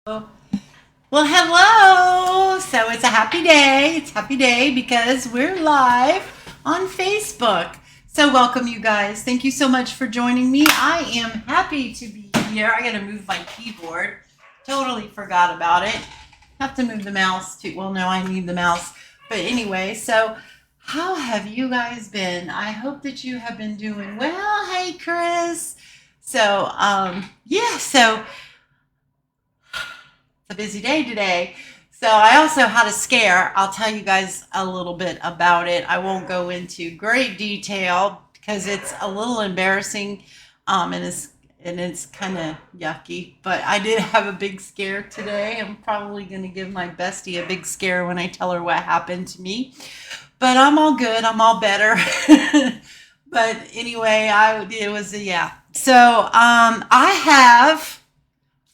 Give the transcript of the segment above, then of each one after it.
Well, hello. So it's a happy day. It's a happy day because we're live on Facebook. So welcome, you guys. Thank you so much for joining me. I am happy to be here. I got to move my keyboard. Totally forgot about it. Have to move the mouse too. Well, no, I need the mouse. But anyway, so how have you guys been? I hope that you have been doing well. Hey, Chris. So, yeah, so a busy day today. So I also had a scare. I'll tell you guys a little bit about it. I won't go into great detail because it's a little embarrassing, and it's kind of yucky. But I did have a big scare today. I'm probably going to give my bestie a big scare when I tell her what happened to me. But I'm all good. I'm all better. But anyway, it was yeah. So I have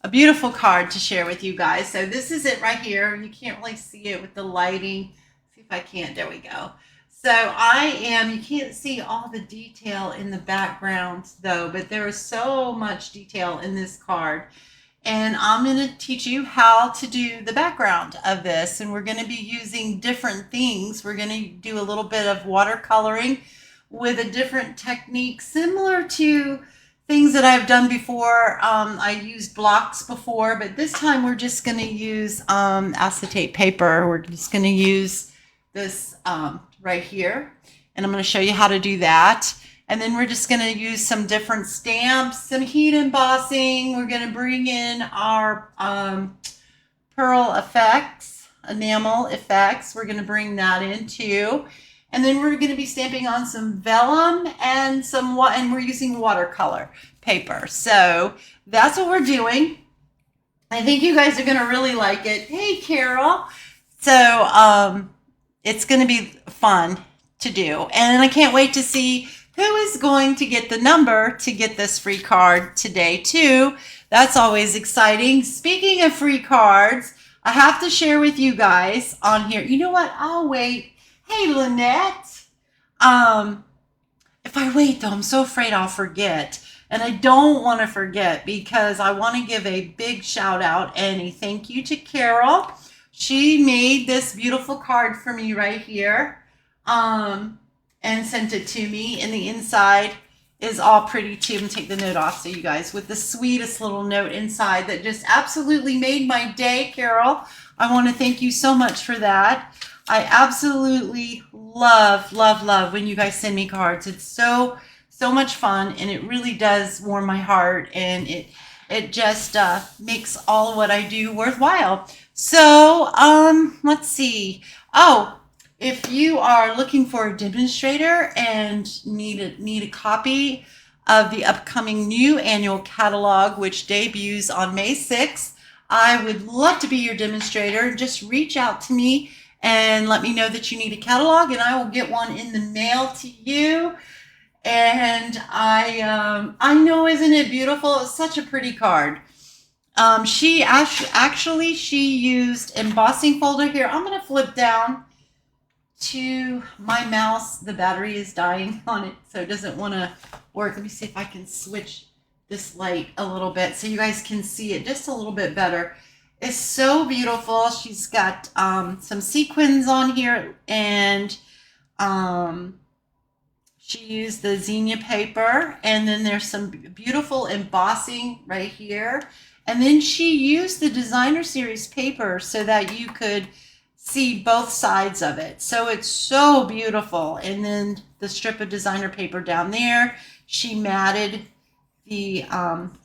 a beautiful card to share with you guys. So this is it right here. You can't really see it with the lighting. See if I can't. There we go. So you can't see all the detail in the background though, but there is so much detail in this card. And I'm going to teach you how to do the background of this. And we're going to be using different things. We're going to do a little bit of watercoloring with a different technique similar to things that I've done before. I used blocks before, but this time we're just going to use acetate paper. We're just going to use this right here, and I'm going to show you how to do that. And then we're just going to use some different stamps, some heat embossing. We're going to bring in our pearl effects, enamel effects. We're going to bring that in too. And then we're going to be stamping on some vellum and and we're using watercolor paper. So that's what we're doing. I think you guys are going to really like it. Hey, Carol. So it's going to be fun to do. And I can't wait to see who is going to get the number to get this free card today too. That's always exciting. Speaking of free cards, I have to share with you guys on here. You know what? I'll wait. Hey, Lynette. If I wait, though, I'm so afraid I'll forget. And I don't want to forget because I want to give a big shout out and a thank you to Carol. She made this beautiful card for me right here and sent it to me. And the inside is all pretty too. I'm going to take the note off so you guys, with the sweetest little note inside that just absolutely made my day, Carol. I want to thank you so much for that. I absolutely love when you guys send me cards. It's so much fun, and it really does warm my heart, and it just makes all what I do worthwhile. So let's see. Oh, if you are looking for a demonstrator and need a copy of the upcoming new annual catalog, which debuts on May 6th, I would love to be your demonstrator. Just reach out to me and let me know that you need a catalog, and I will get one in the mail to you. And I know, isn't it beautiful? It's such a pretty card. She actually used embossing folder here. I'm going to flip down to my mouse. The battery is dying on it, so it doesn't want to work. Let me see if I can switch this light a little bit so you guys can see it just a little bit better. It's so beautiful. She's got some sequins on here, and she used the zinnia paper, and then there's some beautiful embossing right here. And then she used the designer series paper so that you could see both sides of it. So it's so beautiful. And then the strip of designer paper down there, she matted the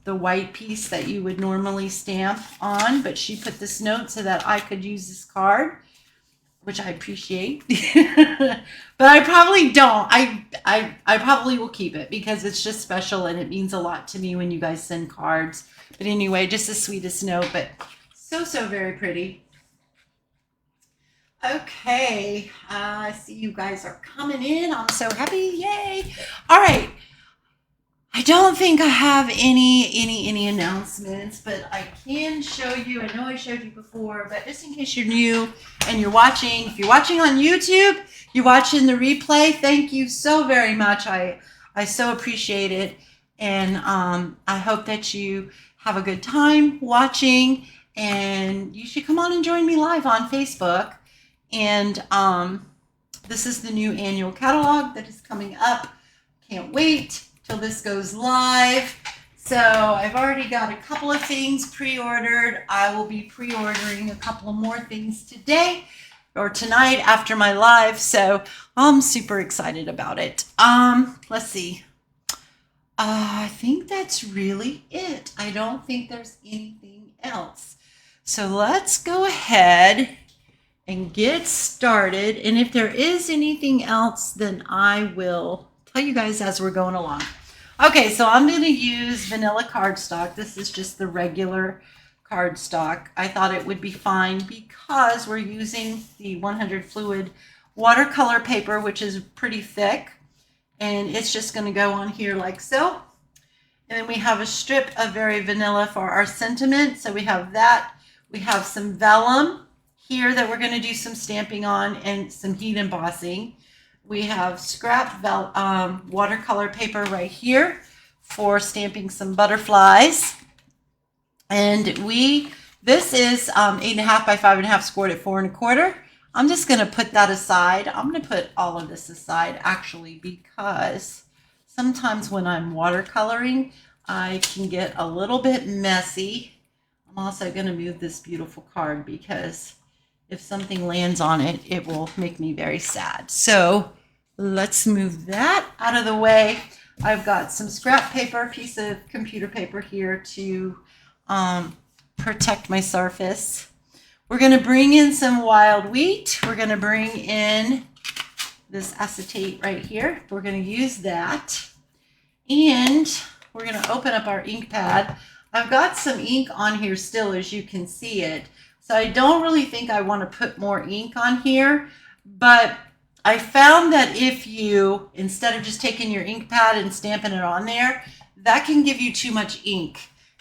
white piece that you would normally stamp on, but she put this note so that I could use this card, which I appreciate. But I probably don't. I probably will keep it because it's just special and it means a lot to me when you guys send cards. But anyway, just the sweetest note, but so very pretty. Okay, I see you guys are coming in. I'm so happy. Yay. All right. I don't think I have any announcements, but I can show you. I know I showed you before, but just in case you're new and you're watching, if you're watching on YouTube, you're watching the replay, thank you so very much. I so appreciate it. And I hope that you have a good time watching. and you should come on and join me live on Facebook. And this is the new annual catalog that is coming up. Can't wait till this goes live. So I've already got a couple of things pre-ordered. I will be pre-ordering a couple of more things today or tonight after my live. So I'm super excited about it. Let's see. I think that's really it. I don't think there's anything else. So let's go ahead and get started. And if there is anything else, then I will tell you guys as we're going along. Okay, so I'm going to use vanilla cardstock. This is just the regular cardstock. I thought it would be fine because we're using the 100 fluid watercolor paper, which is pretty thick. And it's just going to go on here like so. And then we have a strip of very vanilla for our sentiment. So we have that. We have some vellum here that we're going to do some stamping on and some heat embossing. We have scrap watercolor paper right here for stamping some butterflies. And this is 8.5 by 5.5 scored at 4 1/4. I'm just going to put that aside. I'm going to put all of this aside actually because sometimes when I'm watercoloring, I can get a little bit messy. I'm also going to move this beautiful card because if something lands on it, it will make me very sad. So let's move that out of the way. I've got some scrap paper, piece of computer paper here to protect my surface. We're going to bring in some wild wheat. We're going to bring in this acetate right here. We're going to use that. And we're going to open up our ink pad. I've got some ink on here still, as you can see it. So I don't really think I want to put more ink on here, but I found that if you, instead of just taking your ink pad and stamping it on there, that can give you too much ink.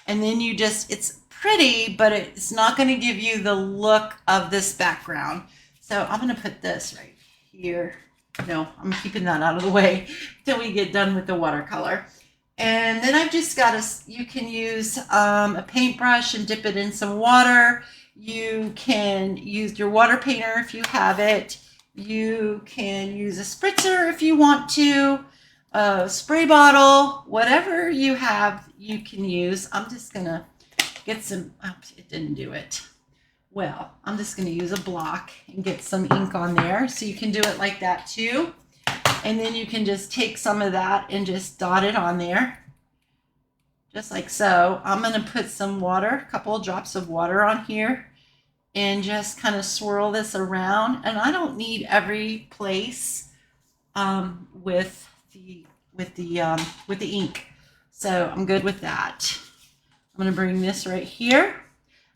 And then it's pretty, but it's not going to give you the look of this background. So I'm going to put this right here. No, I'm keeping that out of the way till we get done with the watercolor. And then I've just got you can use a paintbrush and dip it in some water. You can use your water painter if you have it. You can use a spritzer if you want to, a spray bottle, whatever you have, you can use. I'm just going to get some, oops, it didn't do it. Well, I'm just going to use a block and get some ink on there. So you can do it like that too. And then you can just take some of that and just dot it on there. Just like so. I'm going to put some water, a couple of drops of water on here and just kind of swirl this around. And I don't need every place with the ink. So I'm good with that. I'm going to bring this right here.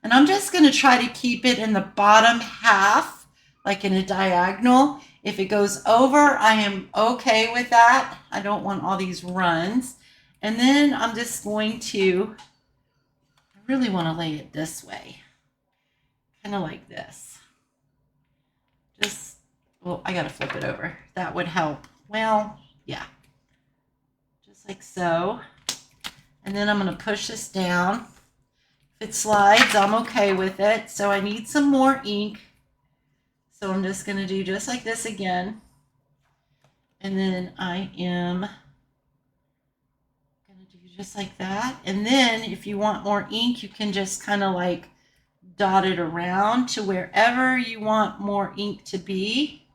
And I'm just going to try to keep it in the bottom half, like in a diagonal. If it goes over, I am okay with that. I don't want all these runs. And then I'm just going to, I really want to lay it this way. Kind of like this. Just, well, I got to flip it over. That would help. Well, yeah. Just like so. And then I'm going to push this down. If it slides, I'm okay with it. So I need some more ink. So I'm just going to do just like this again. And then I am going to do just like that. And then if you want more ink, you can just kind of like dot it around to wherever you want more ink to be.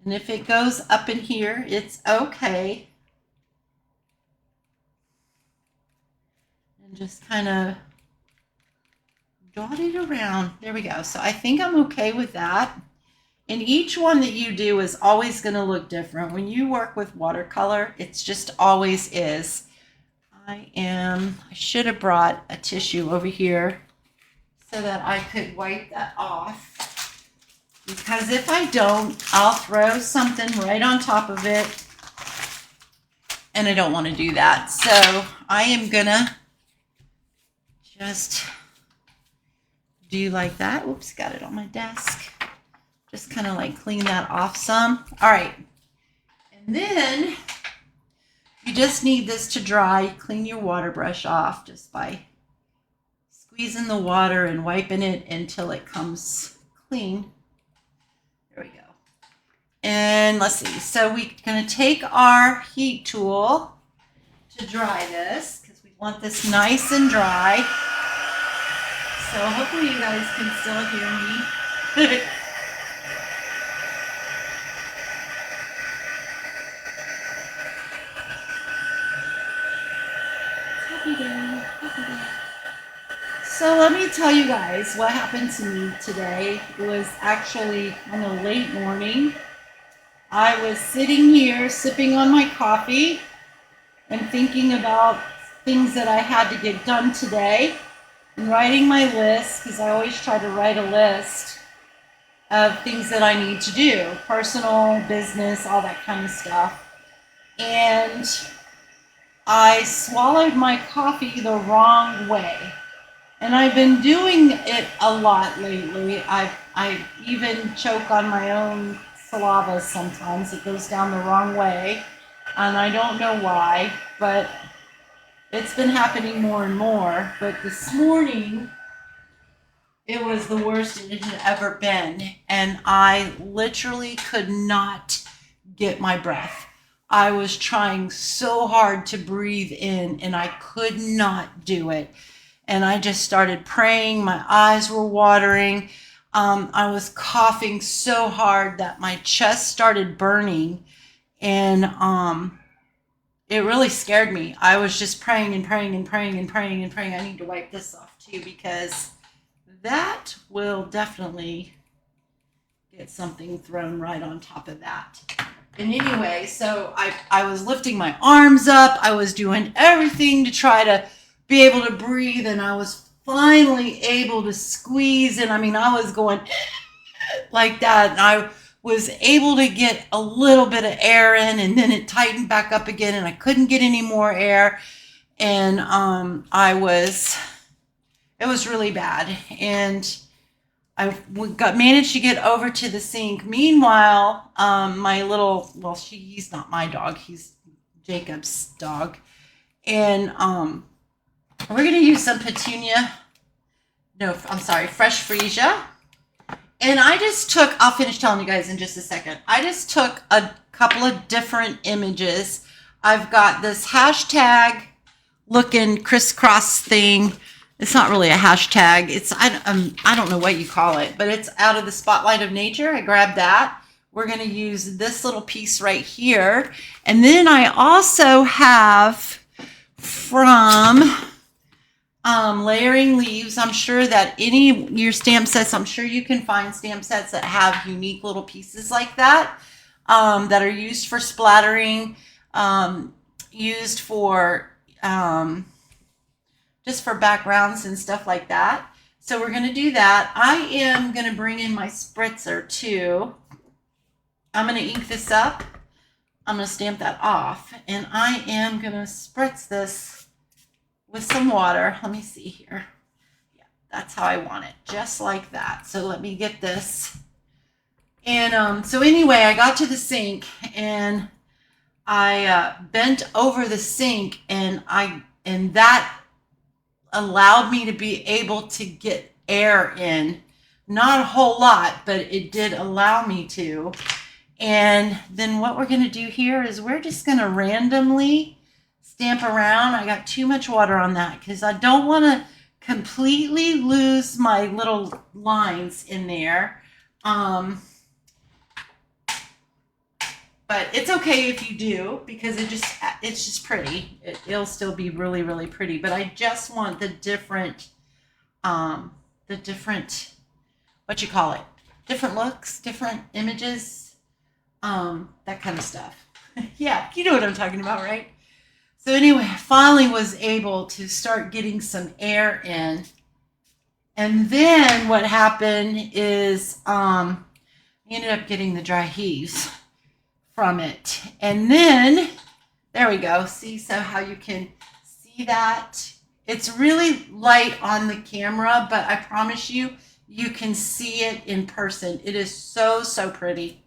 And if it goes up in here, it's okay. And just kind of dot it around. There we go. So I think I'm okay with that. And each one that you do is always going to look different. When you work with watercolor, it's just always is. I should have brought a tissue over here so that I could wipe that off. Because if I don't, I'll throw something right on top of it. And I don't want to do that. So I am going to just do like that. Oops, got it on my desk. Just kind of like clean that off some. All right. And then you just need this to dry. Clean your water brush off just by squeezing the water and wiping it until it comes clean. There we go. And let's see. So we're going to take our heat tool to dry this because we want this nice and dry. So hopefully you guys can still hear me. So let me tell you guys what happened to me today. It was actually on a late morning. I was sitting here sipping on my coffee and thinking about things that I had to get done today and writing my list, because I always try to write a list of things that I need to do, personal, business, all that kind of stuff. And I swallowed my coffee the wrong way. And I've been doing it a lot lately. I even choke on my own saliva sometimes. It goes down the wrong way. And I don't know why, but it's been happening more and more. But this morning, it was the worst it had ever been. And I literally could not get my breath. I was trying so hard to breathe in, and I could not do it. And I just started praying. My eyes were watering. I was coughing so hard that my chest started burning. And it really scared me. I was just praying and praying and praying and praying and praying. I need to wipe this off too, because that will definitely get something thrown right on top of that. And anyway, so I was lifting my arms up. I was doing everything to try to be able to breathe, and I was finally able to squeeze, and I mean, I was going like that, and I was able to get a little bit of air in, and then it tightened back up again, and I couldn't get any more air, and it was really bad, and I managed to get over to the sink. Meanwhile, he's not my dog, he's Jacob's dog, and we're going to use some fresh freesia. And I'll finish telling you guys in just a second. I just took a couple of different images. I've got this hashtag looking crisscross thing. It's not really a hashtag. I don't know what you call it, but it's out of the spotlight of nature. I grabbed that. We're going to use this little piece right here. And then I also have from Layering Leaves. I'm sure that your stamp sets, I'm sure you can find stamp sets that have unique little pieces like that, that are used for splattering, used for just for backgrounds and stuff like that. So we're going to do that. I am going to bring in my spritzer too. I'm going to ink this up. I'm going to stamp that off, and I am going to spritz this with some water. Let me see here. Yeah, that's how I want it, just like that. So let me get this. And so anyway, I got to the sink, and I bent over the sink, and that allowed me to be able to get air in. Not a whole lot, but it did allow me to. And then what we're going to do here is we're just going to randomly stamp around. I got too much water on that because I don't want to completely lose my little lines in there. But it's okay if you do, because it's just pretty. It'll still be really, really pretty. But I just want the different, what you call it, different looks, different images, that kind of stuff. Yeah, you know what I'm talking about, right? So anyway, I finally was able to start getting some air in. And then what happened is I ended up getting the dry heaves from it. And then, there we go. See, so how you can see that? It's really light on the camera, but I promise you, you can see it in person. It is so, so pretty.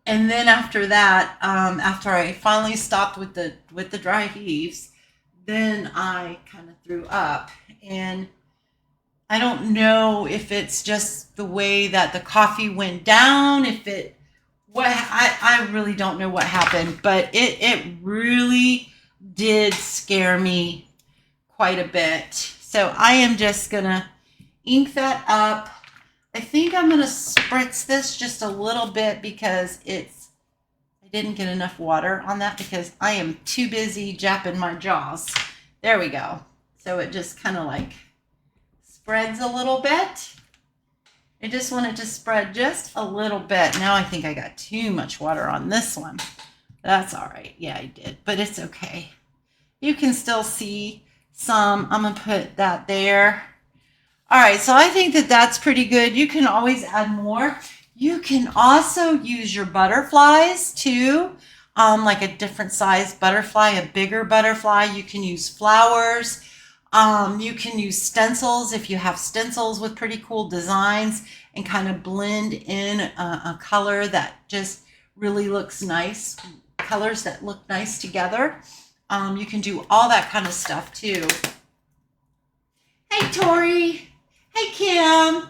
And then after that, after I finally stopped with the dry heaves, then I kind of threw up. And I don't know if it's just the way that the coffee went down, if it what I really don't know what happened, but it really did scare me quite a bit. So I am just gonna ink that up. I think I'm gonna spritz this just a little bit because I didn't get enough water on that because I am too busy japping my jaws. There we go. So it just kind of like spreads a little bit. I just want it to spread just a little bit. Now I think I got too much water on this one. That's all right. Yeah, I did, but it's okay. You can still see some. I'm going to put that there. All right, so I think that that's pretty good. You can always add more. You can also use your butterflies too, like a different size butterfly, a bigger butterfly. You can use flowers. You can use stencils if you have stencils with pretty cool designs and kind of blend in a color that just really looks nice, colors that look nice together. You can do all that kind of stuff too. Hey, Tori. Hey, Kim.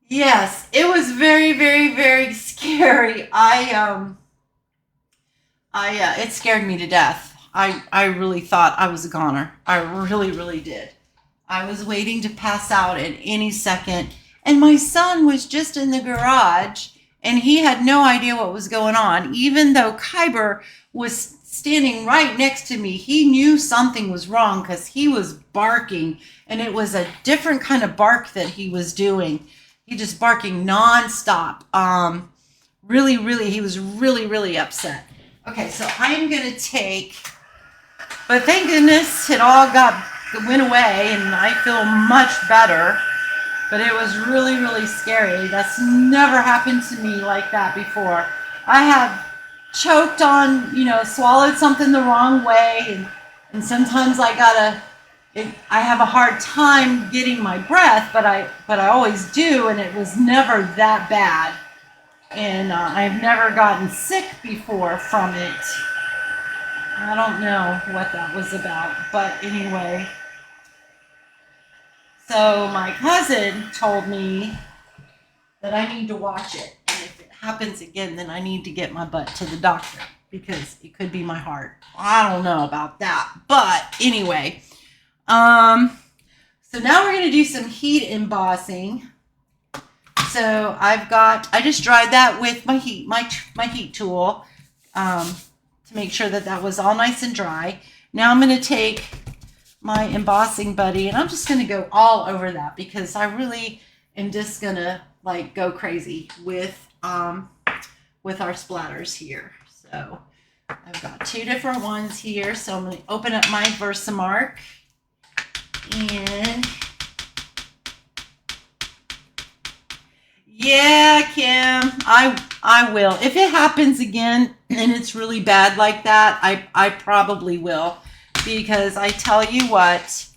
Yes, it was very, very, very scary. It scared me to death. I really thought I was a goner. I really, really did. I was waiting to pass out at any second, and my son was just in the garage, and he had no idea what was going on. Even though Kyber was standing right next to me, he knew something was wrong because he was barking, and it was a different kind of bark that he was doing. He just barking nonstop. Really, really, he was really, really upset. Okay, so I'm gonna take, but thank goodness it all went away, and I feel much better. But it was really, really scary. That's never happened to me like that before. I have choked on, swallowed something the wrong way, and sometimes I have a hard time getting my breath, but I always do, and it was never that bad. And I've never gotten sick before from it. I don't know what that was about, but anyway. So my cousin told me that I need to watch it, and if it happens again, then I need to get my butt to the doctor because it could be my heart. I don't know about that, but anyway. So now we're going to do some heat embossing. So I just dried that with my heat tool to make sure that was all nice and dry. Now I'm going to take my embossing buddy and I'm just going to go all over that because I really am just going to like go crazy with our splatters here. So I've got two different ones here. So I'm going to open up my Versamark and yeah, Kim, I will. If it happens again and it's really bad like that, I probably will because I tell you what,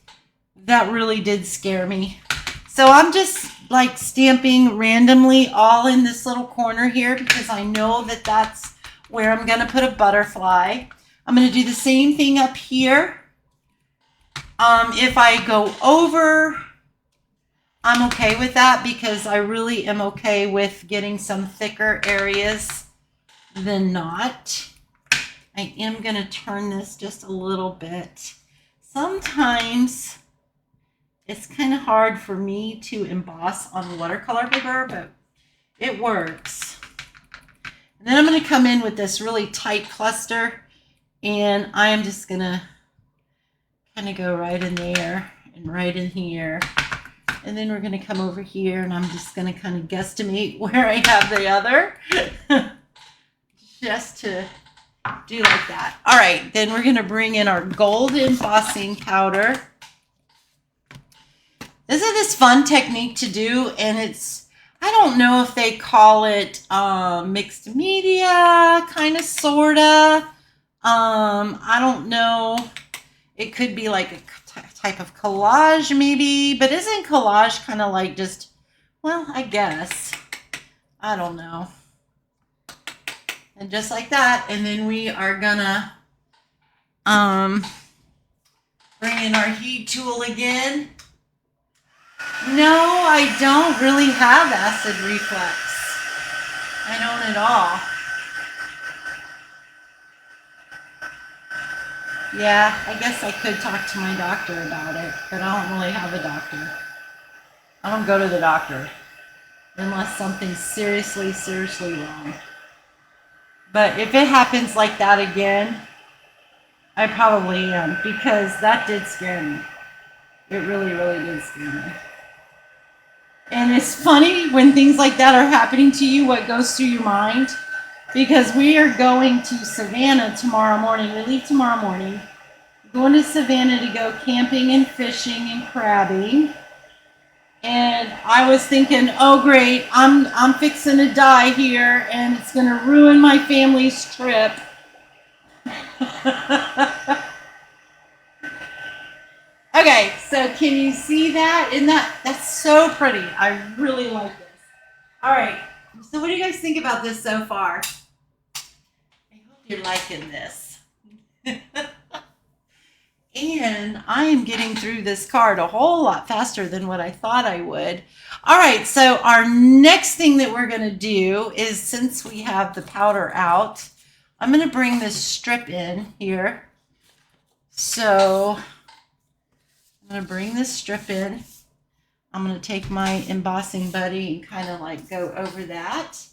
that really did scare me. So I'm just like stamping randomly all in this little corner here because I know that that's where I'm going to put a butterfly. I'm going to do the same thing up here. If I go over, I'm okay with that because I really am okay with getting some thicker areas than not. I am going to turn this just a little bit. Sometimes it's kind of hard for me to emboss on watercolor paper, but it works. And then I'm going to come in with this really tight cluster, and I am just going to kind of go right in there and right in here. And then we're going to come over here, and I'm just going to kind of guesstimate where I have the other. Just to do like that. All right, then we're going to bring in our gold embossing powder. Isn't this fun technique to do? And I don't know if they call it mixed media, kind of, sort of. I don't know. It could be like a type of collage maybe, but isn't collage kind of like just, well, I guess. I don't know. And just like that. And then we are gonna bring in our heat tool again. No, I don't really have acid reflux. I don't at all. Yeah, I guess I could talk to my doctor about it, but I don't really have a doctor. I don't go to the doctor unless something's seriously, seriously wrong. But if it happens like that again, I probably am, because that did scare me. It really, really did scare me. And it's funny when things like that are happening to you, what goes through your mind. Because we are going to Savannah tomorrow morning. We leave tomorrow morning. Going to Savannah to go camping and fishing and crabbing. And I was thinking, oh great, I'm fixing to die here and it's gonna ruin my family's trip. Okay, so can you see that? Isn't that's so pretty. I really like this. All right, so what do you guys think about this so far? I hope you're liking this. And I am getting through this card a whole lot faster than what I thought I would. All right, so our next thing that we're going to do is, since we have the powder out, I'm going to bring this strip in here. So I'm going to bring this strip in. I'm going to take my embossing buddy and kind of like go over that.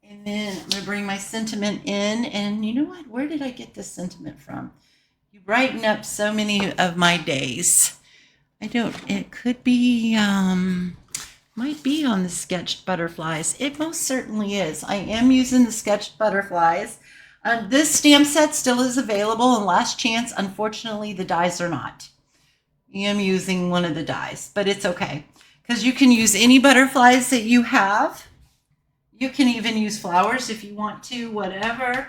And then I'm going to bring my sentiment in. And you know what? Where did I get this sentiment from? You brighten up so many of my days. It could be, might be on the sketched butterflies. It most certainly is. I am using the sketched butterflies. This stamp set still is available and last chance. Unfortunately, the dies are not. I am using one of the dies, but it's okay. Because you can use any butterflies that you have. You can even use flowers if you want to, whatever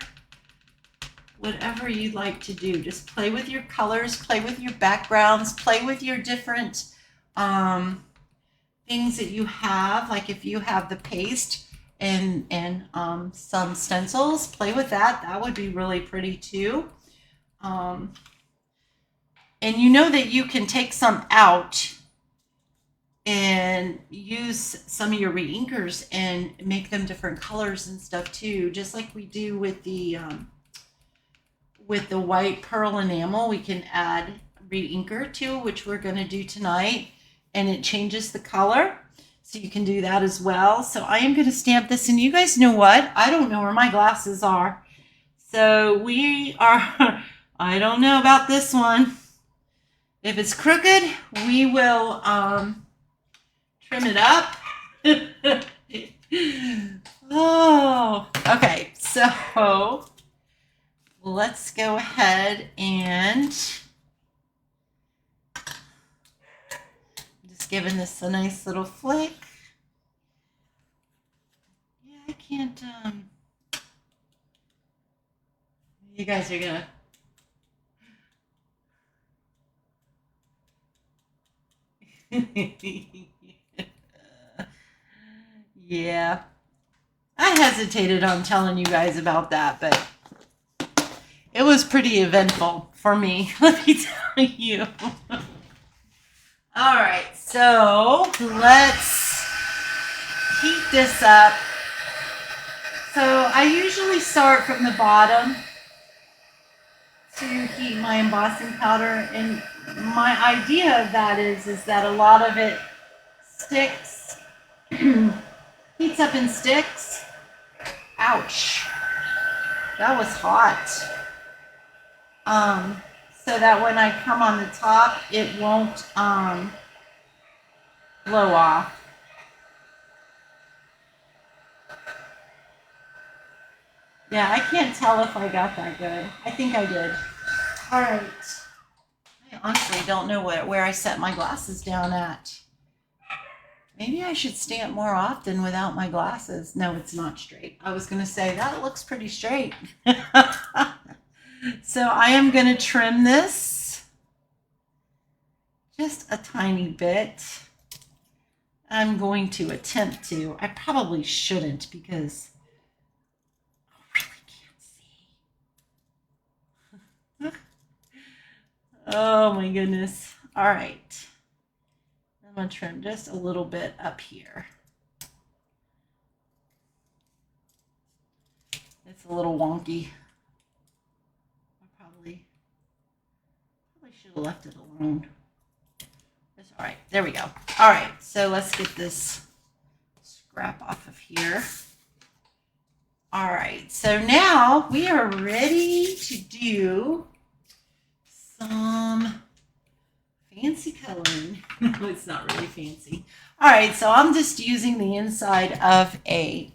you'd like to do. Just play with your colors, play with your backgrounds, play with your different things that you have. Like if you have the paste and some stencils, play with that. That would be really pretty too. And you know that you can take some out and use some of your reinkers and make them different colors and stuff too, just like we do with the white pearl enamel. We can add reinker to, which we're going to do tonight, and it changes the color. So you can do that as well. So I am going to stamp this, and you guys know what? I don't know where my glasses are. So we are, I don't know about this one. If it's crooked, we will trim it up. Oh, okay. So let's go ahead and just giving this a nice little flick. Yeah, I can't, you guys are gonna, yeah. I hesitated on telling you guys about that, but it was pretty eventful for me, let me tell you. All right, so let's heat this up. So I usually start from the bottom to heat my embossing powder, and my idea of that is that a lot of it sticks, heats up and sticks. Ouch, that was hot. So that when I come on the top, it won't blow off. Yeah, I can't tell if I got that good. I think I did. All right. I honestly don't know where I set my glasses down at. Maybe I should stamp more often without my glasses. No, it's not straight. I was going to say, that looks pretty straight. So I am going to trim this just a tiny bit. I'm going to attempt to. I probably shouldn't, because I really Oh my goodness. All right. I'm going to trim just a little bit up here. It's a little wonky. I probably should have left it alone. It's all right. There we go. All right. So let's get this scrap off of here. All right. So now we are ready to do some fancy coloring. It's not really fancy. All right. So I'm just using the inside of a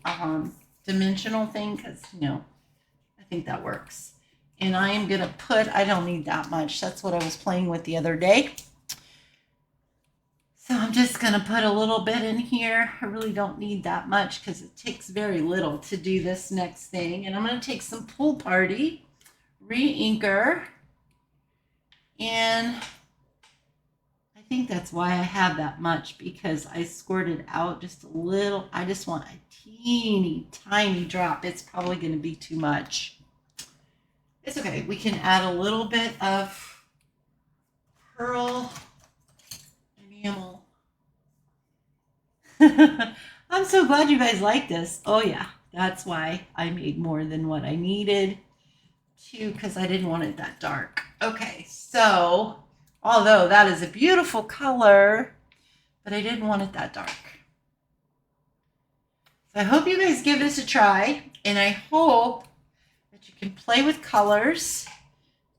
dimensional thing because, I think that works. And I am going to put, I don't need that much. That's what I was playing with the other day. So I'm just going to put a little bit in here. I really don't need that much because it takes very little to do this next thing. And I'm going to take some Pool Party re-inker. And I think that's why I have that much, because I squirted out just a little. I just want a teeny tiny drop. It's probably going to be too much. It's okay. We can add a little bit of pearl enamel. I'm so glad you guys like this. Oh yeah, that's why I made more than what I needed to, because I didn't want it that dark. Okay, so although that is a beautiful color, but I didn't want it that dark. So I hope you guys give this a try, and I hope that you can play with colors,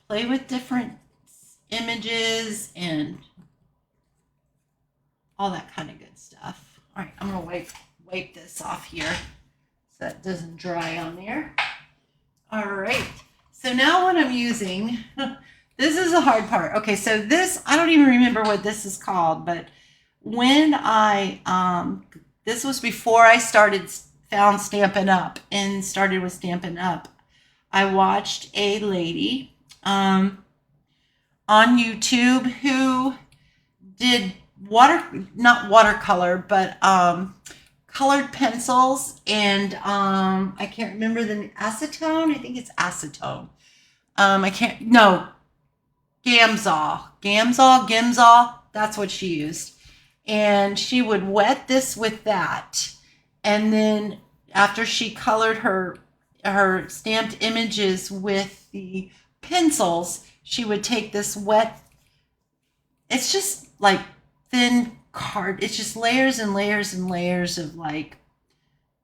play with different images, and all that kind of good stuff. All right, I'm going to wipe this off here so that doesn't dry on there. All right, so now what I'm using, this is the hard part. Okay, so this, I don't even remember what this is called, but when I, this was before I found Stampin' Up! And started with Stampin' Up! I watched a lady on YouTube who did not watercolor, but colored pencils, and I can't remember the acetone. I think it's acetone. Gamsol. That's what she used. And she would wet this with that. And then after she colored her stamped images with the pencils, she would take this wet, it's just like thin card. It's just layers and layers and layers of like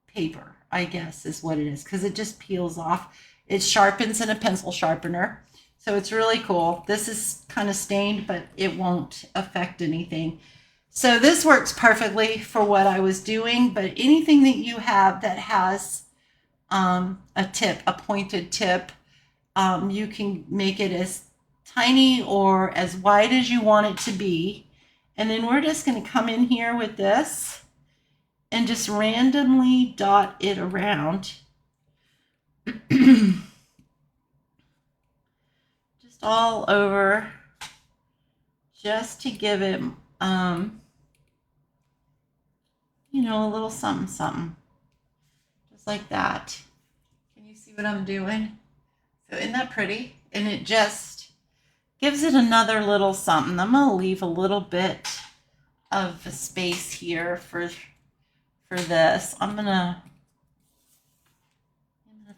paper, I guess is what it is, because it just peels off. It sharpens in a pencil sharpener. So it's really cool. This is kind of stained, but it won't affect anything. So this works perfectly for what I was doing, but anything that you have that has a pointed tip, you can make it as tiny or as wide as you want it to be. And then we're just going to come in here with this and just randomly dot it around. Just all over, just to give it, a little something, something. Just like that. Can you see what I'm doing? So isn't that pretty? And it just gives it another little something. I'm going to leave a little bit of a space here for this. I'm going to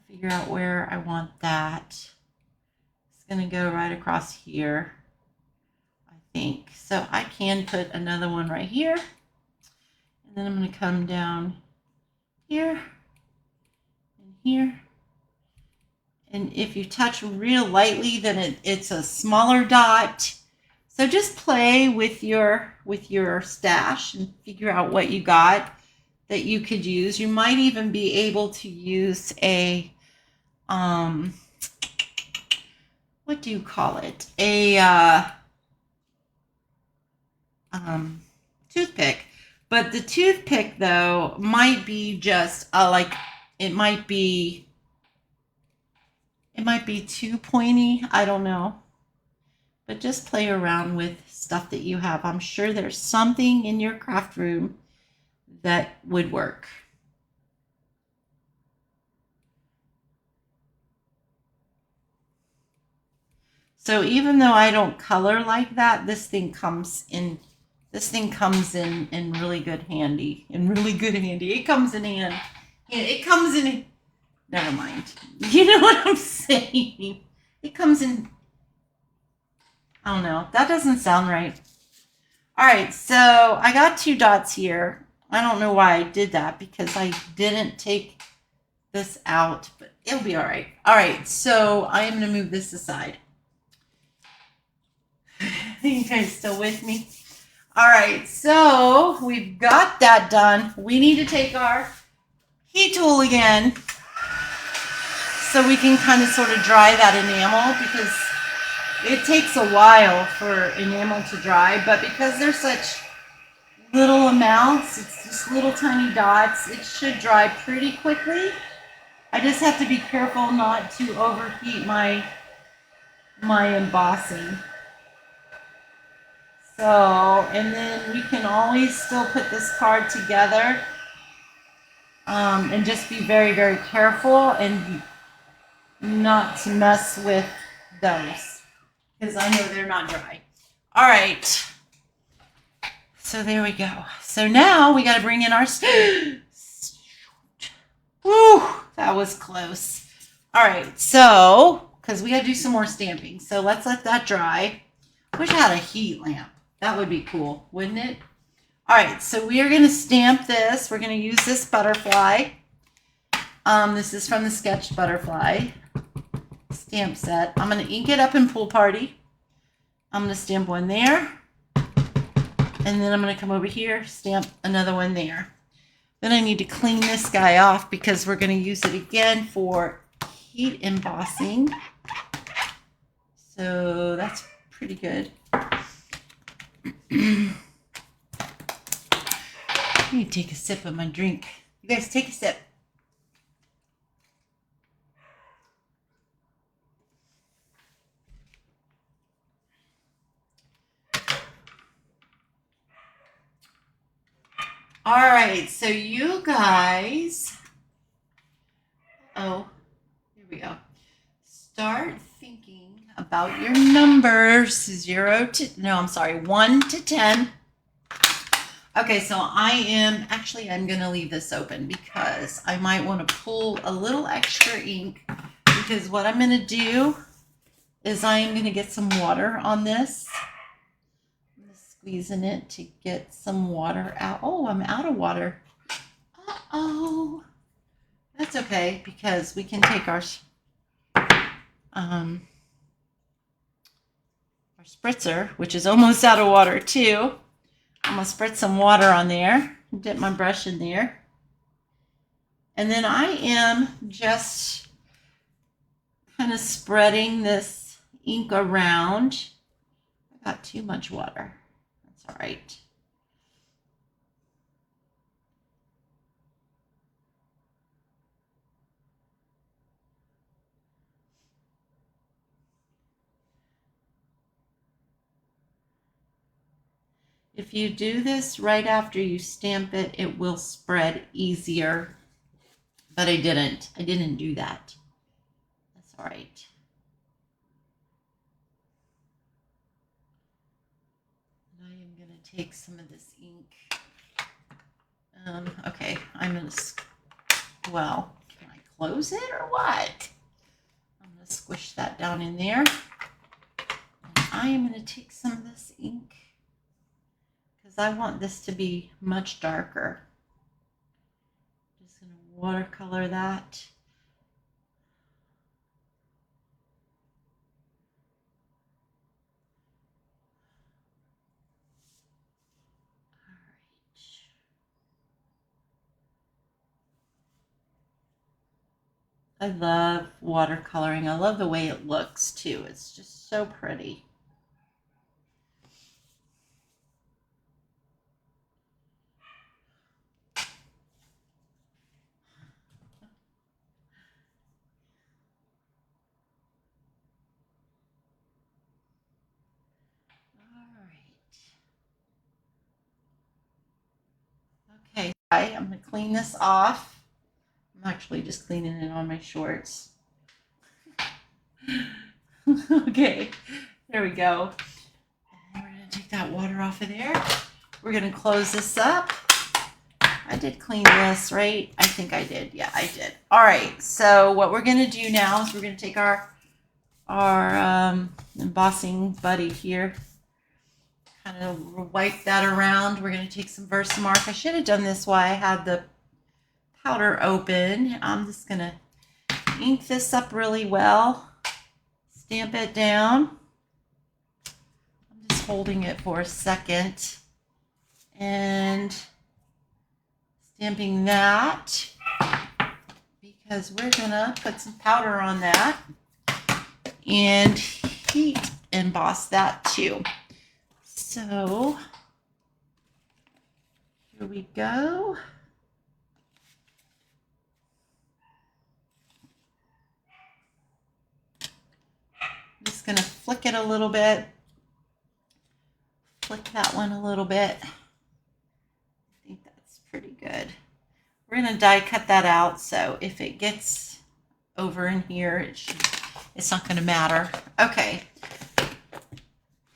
figure out where I want that. It's going to go right across here, I think. So I can put another one right here. And then I'm going to come down here and here. And if you touch real lightly, then it's a smaller dot. So just play with your stash and figure out what you got that you could use. You might even be able to use a, what do you call it? A toothpick. But the toothpick, though, might be just it might be too pointy. I don't know. But just play around with stuff that you have. I'm sure there's something in your craft room that would work. So even though I don't color like that, this thing comes in really good handy. It comes in hand. It comes in, never mind. You know what I'm saying? It comes in, I don't know. That doesn't sound right. All right, so I got 2 dots here. I don't know why I did that because I didn't take this out, but it'll be all right. All right, so I am going to move this aside. You guys still with me? All right, so we've got that done. We need to take our heat tool again so we can kind of sort of dry that enamel, because it takes a while for enamel to dry, but because they're such little amounts, it's just little tiny dots, it should dry pretty quickly. I just have to be careful not to overheat my embossing. So, and then we can always still put this card together, and just be very, very careful and not to mess with those, because I know they're not dry. All right. So there we go. So now we got to bring in our... Whew, that was close. All right, so, because we got to do some more stamping. So let's let that dry. Wish I had a heat lamp. That would be cool, wouldn't it? All right, so we are going to stamp this. We're going to use this butterfly. This is from the Sketch Butterfly stamp set. I'm going to ink it up in Pool Party. I'm going to stamp one there. And then I'm going to come over here, stamp another one there. Then I need to clean this guy off because we're going to use it again for heat embossing. So that's pretty good. I need to take a sip of my drink. You guys take a sip. All right, so you guys, here we go. Start thinking about your numbers, 1 to 10. Okay, so I'm going to leave this open because I might want to pull a little extra ink, because what I'm going to do is I am going to get some water on this. Squeezing it to get some water out. Oh, I'm out of water. Uh-oh. That's okay, because we can take our spritzer, which is almost out of water too. I'm going to spritz some water on there, dip my brush in there. And then I am just kind of spreading this ink around. I got too much water. That's all right. If you do this right after you stamp it, it will spread easier. But I didn't do that. That's all right. And I am going to take some of this ink. Okay, I'm going to, well, can I close it or what? I'm going to squish that down in there. And I am going to take some of this ink, because I want this to be much darker. Just going to watercolor that. I love watercoloring. I love the way it looks too. It's just so pretty. Okay, I'm going to clean this off. I'm actually just cleaning it on my shorts. Okay, there we go. And we're gonna take that water off of there. We're gonna close this up. I did clean this, right? I think I did. Yeah, I did. All right, so what we're gonna do now is we're gonna take our embossing buddy here, kind of wipe that around. We're gonna take some Versamark. I should have done this while I had the powder open. I'm just gonna ink this up really well, stamp it down. I'm just holding it for a second and stamping that because we're gonna put some powder on that and heat emboss that too. So here we go. I'm just gonna flick it a little bit, flick that one a little bit. I think that's pretty good. We're gonna die cut that out, so if it gets over in here, it's not gonna matter. Okay,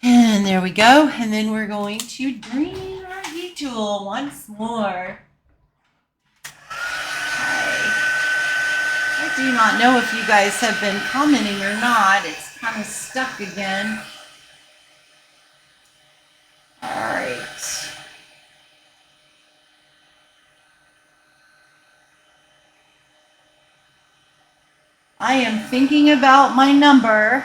and there we go. And then we're going to bring our heat tool once more. Okay. I do not know if you guys have been commenting or not. It's kind of stuck again. All right. I am thinking about my number.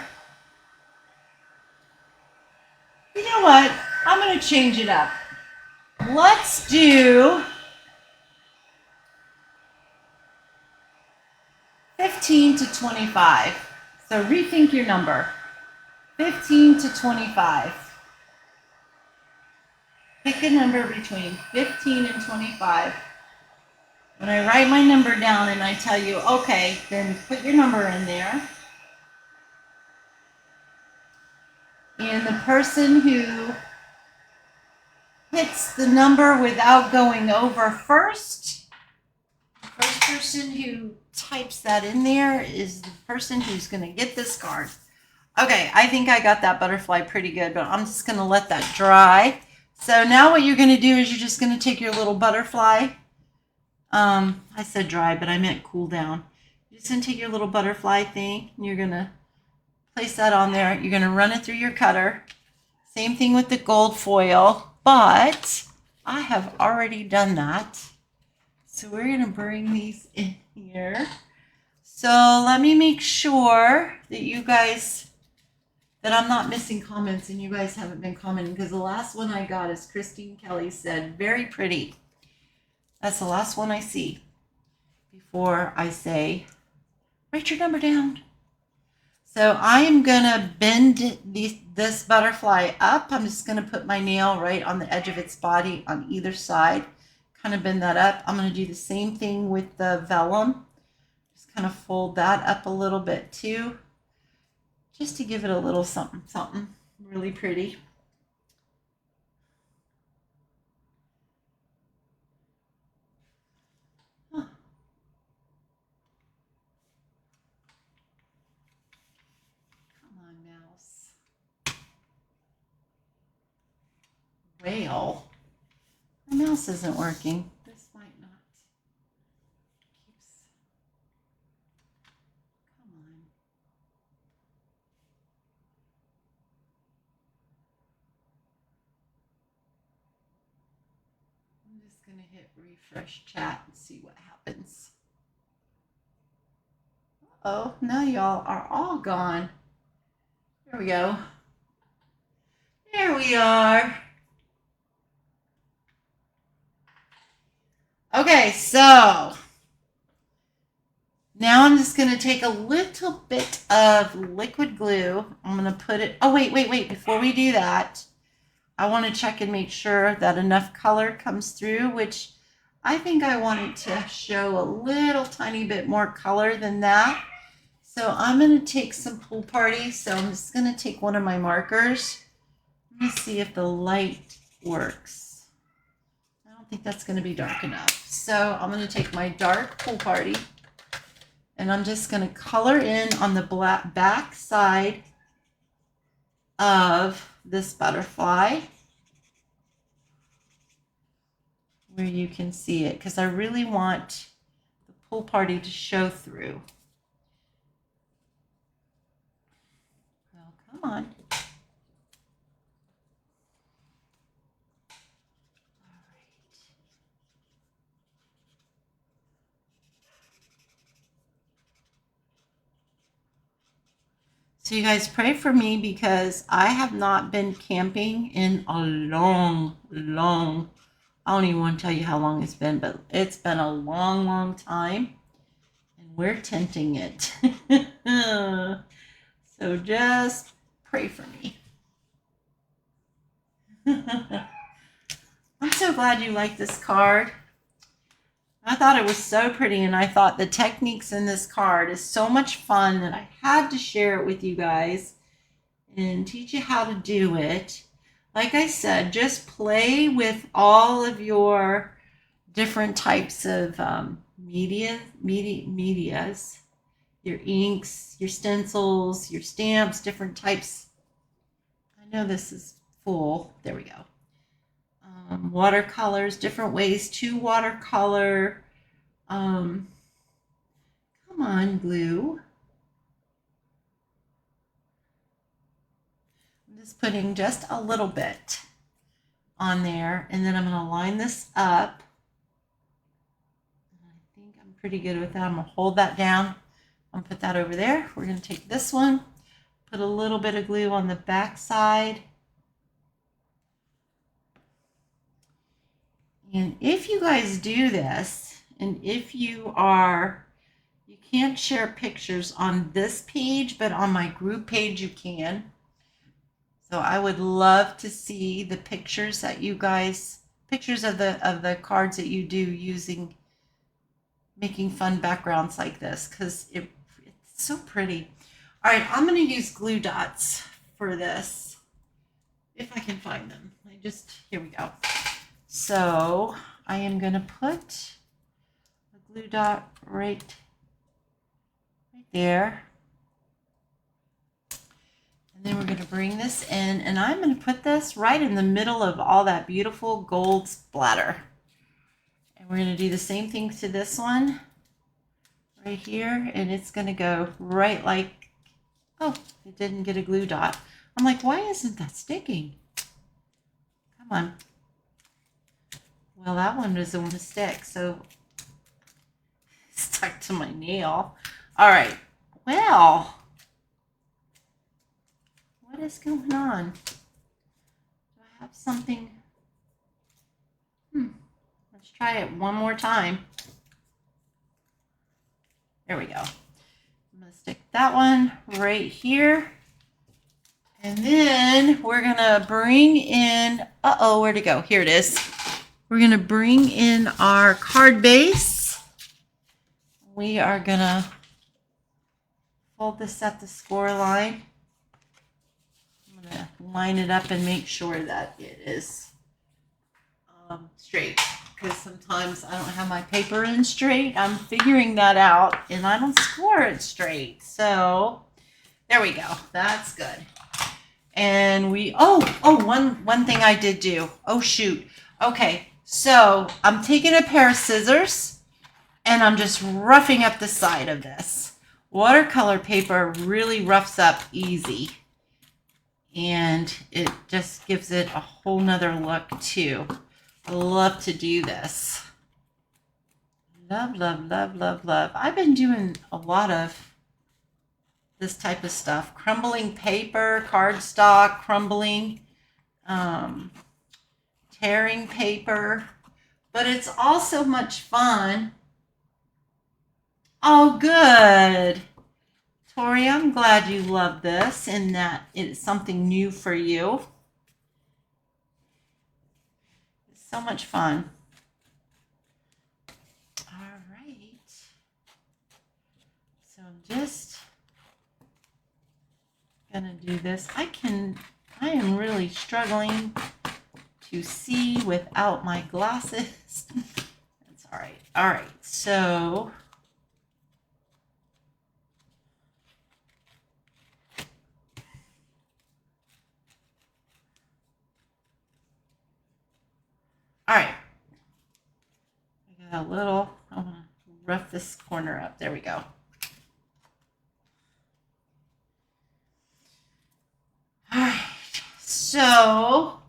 You know what? I'm going to change it up. Let's do 15 to 25. So rethink your number. 15 to 25. Pick a number between 15 and 25. When I write my number down and I tell you, okay, then put your number in there. And the person who hits the number without going over first, the first person who types that in there is the person who's going to get this card. Okay, I think I got that butterfly pretty good, but I'm just going to let that dry. So now what you're going to do is you're just going to take your little butterfly. I said dry, but I meant cool down. You're just going to take your little butterfly thing, and you're going to place that on there. You're going to run it through your cutter. Same thing with the gold foil, but I have already done that. So we're going to bring these in here. So let me make sure that you guys, that I'm not missing comments and you guys haven't been commenting, because the last one I got is Christine Kelly said, very pretty. That's the last one I see before I say, write your number down. So I am going to bend this butterfly up. I'm just going to put my nail right on the edge of its body on either side. Kind of bend that up. I'm going to do the same thing with the vellum. Just kind of fold that up a little bit too, just to give it a little something, something really pretty. Huh. Come on, mouse. Whale. My mouse isn't working. This might not. Come on. I'm just going to hit refresh chat and see what happens. Oh, now y'all are all gone. There we go. There we are. Okay, so now I'm just going to take a little bit of liquid glue. I'm going to put it, oh, wait. Before we do that, I want to check and make sure that enough color comes through, which I think I want it to show a little tiny bit more color than that. So I'm going to take some Pool Party. So I'm just going to take one of my markers. Let me see if the light works. I don't think that's going to be dark enough. So I'm going to take my dark Pool Party and I'm just going to color in on the back side of this butterfly where you can see it, because I really want the pool party to show through. Well, come on. So you guys pray for me, because I have not been camping in a long, I don't even want to tell you how long it's been, but it's been a long time, and we're tenting it. So just pray for me. I'm so glad you like this card. I thought it was so pretty, and I thought the techniques in this card is so much fun that I had to share it with you guys and teach you how to do it. Like I said, just play with all of your different types of medias, your inks, your stencils, your stamps, different types. I know this is full. There we go. Watercolors, different ways to watercolor. Come on, glue. I'm just putting just a little bit on there, and then I'm going to line this up. I think I'm pretty good with that. I'm going to hold that down. I'm going to put that over there. We're going to take this one, put a little bit of glue on the back side. And if you guys do this, and if you can't share pictures on this page, but on my group page you can. So I would love to see the pictures that you guys, pictures of the cards that you do making fun backgrounds like this, because it's so pretty. All right, I'm going to use glue dots for this, if I can find them. Here we go. So I am going to put a glue dot right there. And then we're going to bring this in, and I'm going to put this right in the middle of all that beautiful gold splatter. And we're going to do the same thing to this one right here, and it's going to go right like, oh, it didn't get a glue dot. I'm like, why isn't that sticking? Come on. Well, that one doesn't want to stick, so it's stuck to my nail. All right. Well, what is going on? Do I have something? Let's try it one more time. There we go. I'm going to stick that one right here. And then we're going to bring in, where'd it go? Here it is. We're going to bring in our card base. We are going to fold this at the score line. I'm going to line it up and make sure that it is straight, because sometimes I don't have my paper in straight. I'm figuring that out, and I don't score it straight. So there we go. That's good. And one thing I did do. Oh, shoot. Okay. So I'm taking a pair of scissors, and I'm just roughing up the side of this. Watercolor paper really roughs up easy, and it just gives it a whole nother look too. I love to do this. Love, love, love, love, love. I've been doing a lot of this type of stuff. Crumbling paper, cardstock, crumbling, tearing paper, but it's also much fun. Oh, good. Tori, I'm glad you love this and that it's something new for you. It's so much fun. All right. So I'm just gonna do this. I am really struggling to see without my glasses. That's all right. All right, so lift this corner up. There we go. All right. So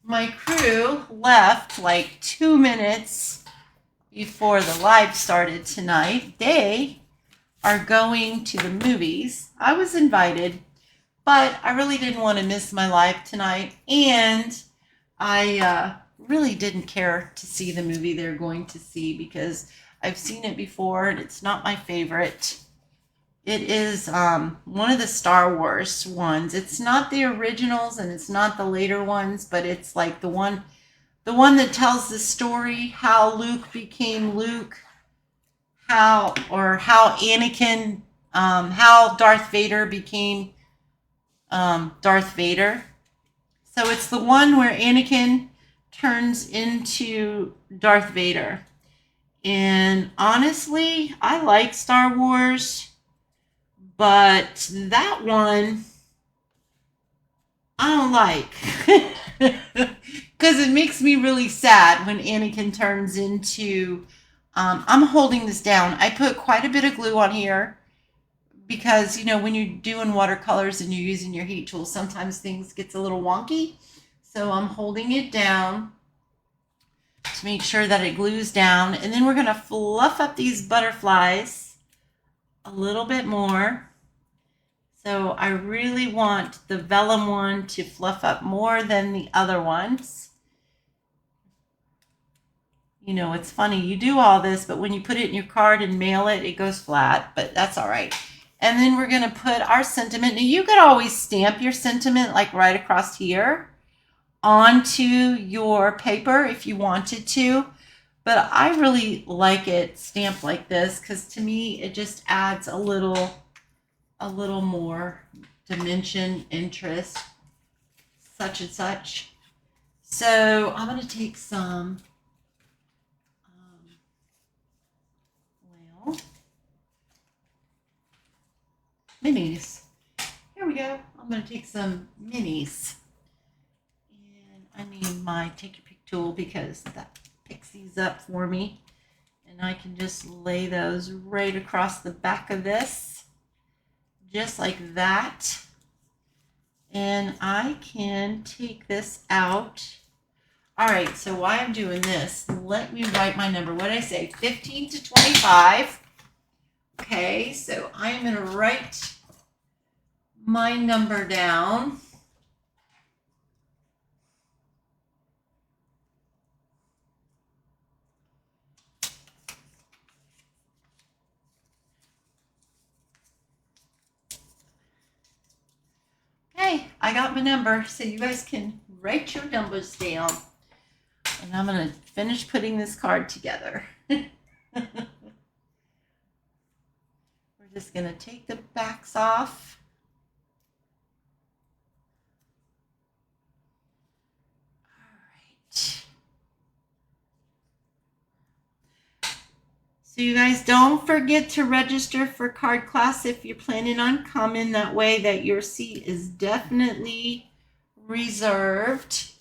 my crew left like 2 minutes before the live started tonight. They are going to the movies. I was invited, but I really didn't want to miss my live tonight. And I really didn't care to see the movie they're going to see because I've seen it before and it's not my favorite. It is one of the Star Wars ones. It's not the originals and it's not the later ones, but it's like the one that tells the story how Luke became Luke, how Anakin, how Darth Vader became Darth Vader. So it's the one where Anakin turns into Darth Vader. And honestly, I like Star Wars, but that one I don't like. Because it makes me really sad when Anakin turns into... I'm holding this down. I put quite a bit of glue on here because, you know, when you're doing watercolors and you're using your heat tool, sometimes things gets a little wonky. So I'm holding it down to make sure that it glues down. And then we're going to fluff up these butterflies a little bit more. So I really want the vellum one to fluff up more than the other ones. You know, it's funny, you do all this, but when you put it in your card and mail it, it goes flat, but that's all right. And then we're going to put our sentiment. Now, you could always stamp your sentiment like right across here onto your paper if you wanted to, but I really like it stamped like this because to me, it just adds a little more dimension, interest, such and such. So I'm going to take some minis. Here we go. I'm going to take some minis. And I mean my take your pick tool because that picks these up for me. And I can just lay those right across the back of this. Just like that. And I can take this out. All right, so while I'm doing this, let me write my number. What did I say? 15 to 25. Okay, so I'm going to write my number down. Okay, I got my number, so you guys can write your numbers down. And I'm going to finish putting this card together. We're just going to take the backs off. So you guys don't forget to register for card class if you're planning on coming. That way that your seat is definitely reserved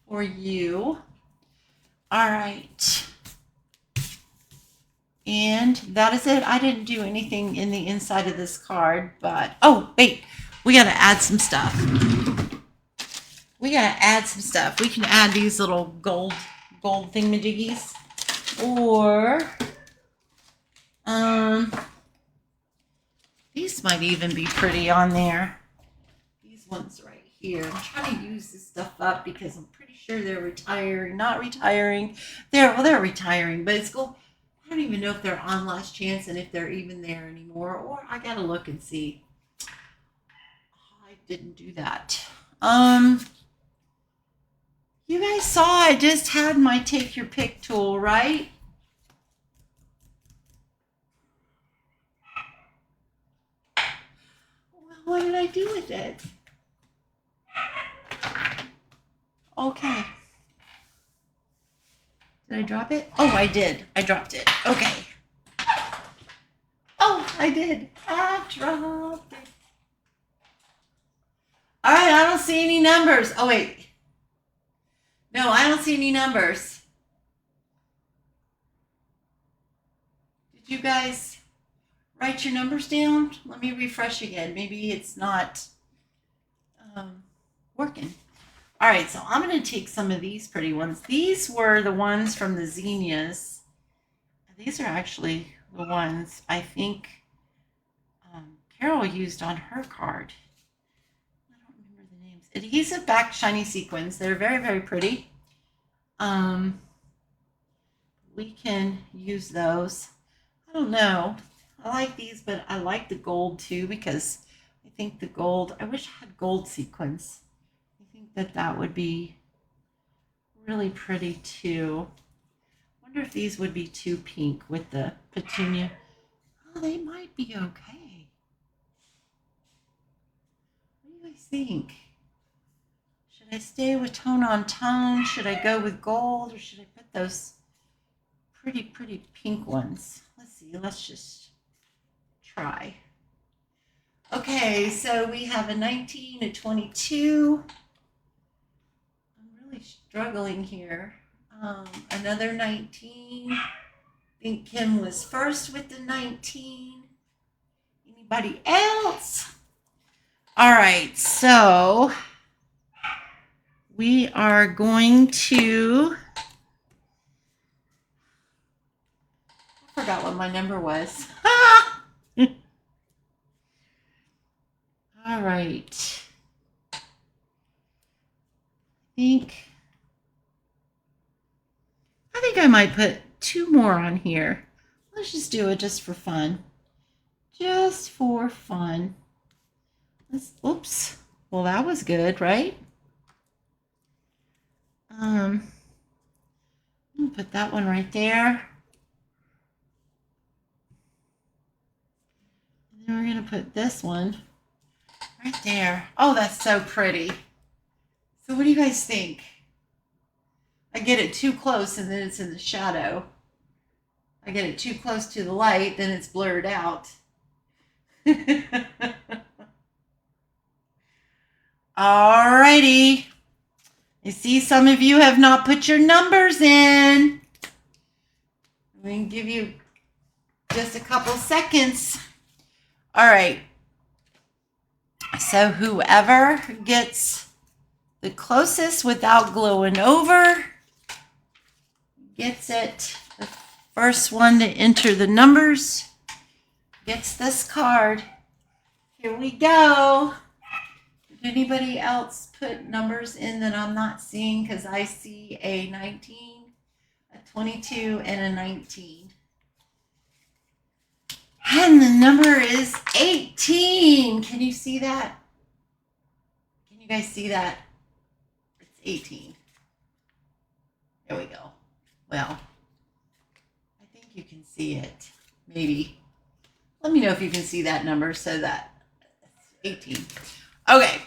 for you. All right. And that is it. I didn't do anything in the inside of this card, but oh, wait. We got to add some stuff. We can add these little gold thingamajiggies. Or these might even be pretty on there. These ones right here. I'm trying to use this stuff up because I'm pretty sure they're retiring. Not retiring. They're retiring, but it's cool. I don't even know if they're on Last Chance and if they're even there anymore. Or I gotta look and see. I didn't do that. You guys saw I just had my take your pick tool, right? Well, what did I do with it? Okay. Did I drop it? Oh, I did. I dropped it. Okay. Oh, I did. I dropped it. All right, I don't see any numbers. Oh, wait. No, I don't see any numbers. you guys write your numbers down? Let me refresh again. Maybe it's not working. All right, so I'm going to take some of these pretty ones. These were the ones from the zinnias. These are actually the ones I think Carol used on her card. I don't remember the names. Adhesive back shiny sequins. They're very, very pretty. We can use those. I don't know. I like these, but I like the gold too because I think the gold, I wish I had gold sequins. I think that that would be really pretty too. I wonder if these would be too pink with the petunia. Oh, they might be okay. What do you guys think? Should I stay with tone on tone? Should I go with gold or should I put those pretty, pretty pink ones? Let's see. Let's just try. Okay, so we have a 19, a 22. I'm really struggling here. Another 19. I think Kim was first with the 19. Anybody else? All right, so we are going to, I forgot what my number was. All right. I think I might put 2 more on here. Let's just do it just for fun. Just for fun. Oops. Well, that was good, right? I'm gonna put that one right there. And then we're gonna put this one right there. Oh, that's so pretty. So what do you guys think? I get it too close and then it's in the shadow. I get it too close to the light, then it's blurred out. Alrighty. I see some of you have not put your numbers in. We can give you just a couple seconds. All right. So whoever gets the closest without glowing over gets it. The first one to enter the numbers gets this card. Here we go. Did anybody else put numbers in that I'm not seeing? Because I see a 19, a 22, and a 19. And the number is 18. Can you see that? Can you guys see that? It's 18. There we go. Well, I think you can see it. Maybe. Let me know if you can see that number so that it's 18. Okay.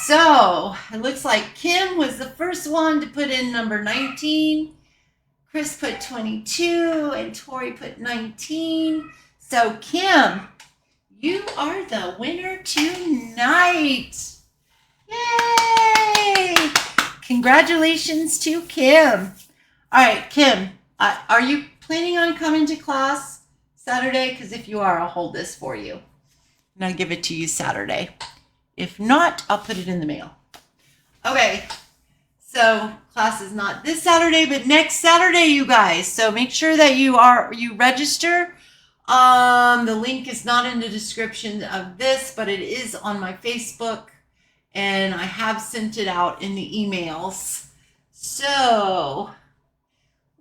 So it looks like Kim was the first one to put in number 19. Chris put 22 and Tori put 19. So Kim, you are the winner tonight. Yay! Congratulations to Kim. All right, Kim, are you planning on coming to class Saturday? Because if you are, I'll hold this for you. And I'll give it to you Saturday. If not, I'll put it in the mail. Okay, so class is not this Saturday, but next Saturday, you guys. So make sure that you register. The link is not in the description of this, but it is on my Facebook, and I have sent it out in the emails. So,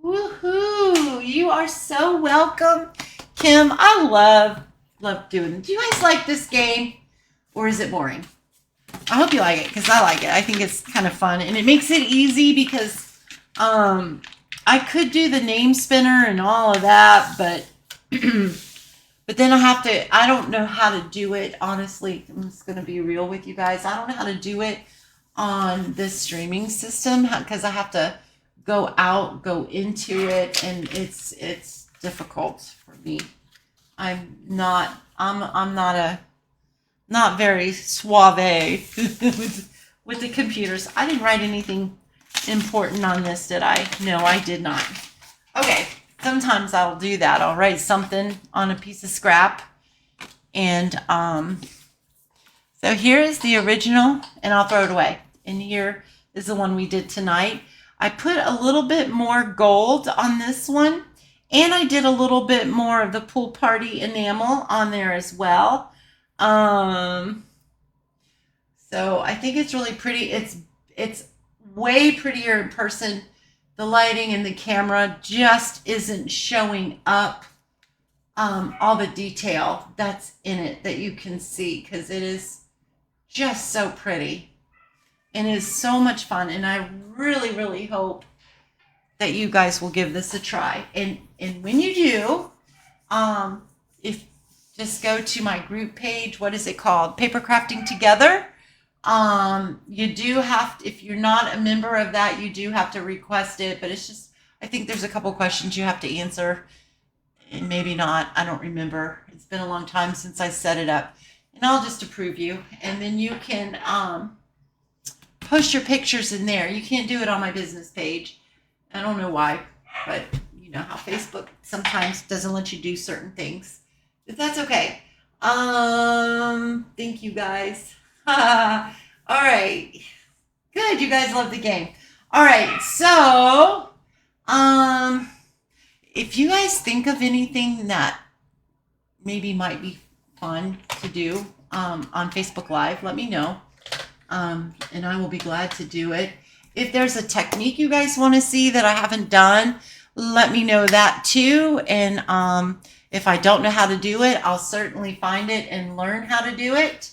woohoo! You are so welcome, Kim. I love doing it. Do you guys like this game? Or is it boring? I hope you like it because I like it. I think it's kind of fun. And it makes it easy because I could do the name spinner and all of that, but but then I don't know how to do it, honestly. I'm just going to be real with you guys. I don't know how to do it on this streaming system because I have to go into it, and it's difficult for me. I'm not very suave with the computers. I didn't write anything important on this, did I? No, I did not. Okay, sometimes I'll do that. I'll write something on a piece of scrap. And so here is the original, and I'll throw it away. And here is the one we did tonight. I put a little bit more gold on this one, and I did a little bit more of the pool party enamel on there as well. So I think it's really pretty. It's way prettier in person. The lighting and the camera just isn't showing up all the detail that's in it that you can see, because it is just so pretty and it is so much fun. And I really, really hope that you guys will give this a try. And when you do, if just go to my group page, what is it called? Paper Crafting Together. You do have to, if you're not a member of that, you do have to request it, but it's just, I think there's a couple questions you have to answer, and maybe not. I don't remember. It's been a long time since I set it up, and I'll just approve you, and then you can post your pictures in there. You can't do it on my business page. I don't know why, but you know how Facebook sometimes doesn't let you do certain things, but that's okay. Thank you guys. All right, good. You guys love the game. All right, so if you guys think of anything that maybe might be fun to do on Facebook Live, let me know, and I will be glad to do it. If there's a technique you guys want to see that I haven't done, let me know that too. And if I don't know how to do it, I'll certainly find it and learn how to do it,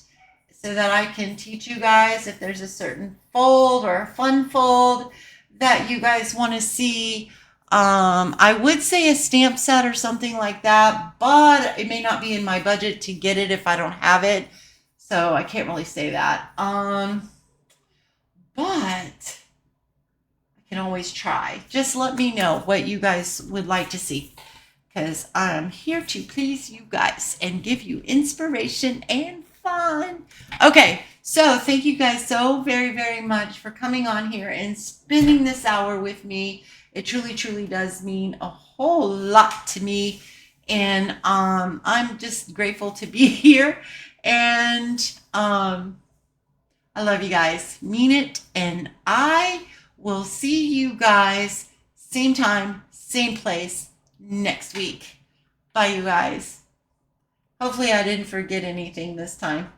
so that I can teach you guys. If there's a certain fold or a fun fold that you guys want to see, I would say a stamp set or something like that, but it may not be in my budget to get it if I don't have it, so I can't really say that. But I can always try. Just let me know what you guys would like to see, because I'm here to please you guys and give you inspiration and fun. Okay, so thank you guys so very, very much for coming on here and spending this hour with me. It truly, truly does mean a whole lot to me, and I'm just grateful to be here. And I love you guys, mean it, and I will see you guys same time, same place next week. Bye, you guys. Hopefully I didn't forget anything this time.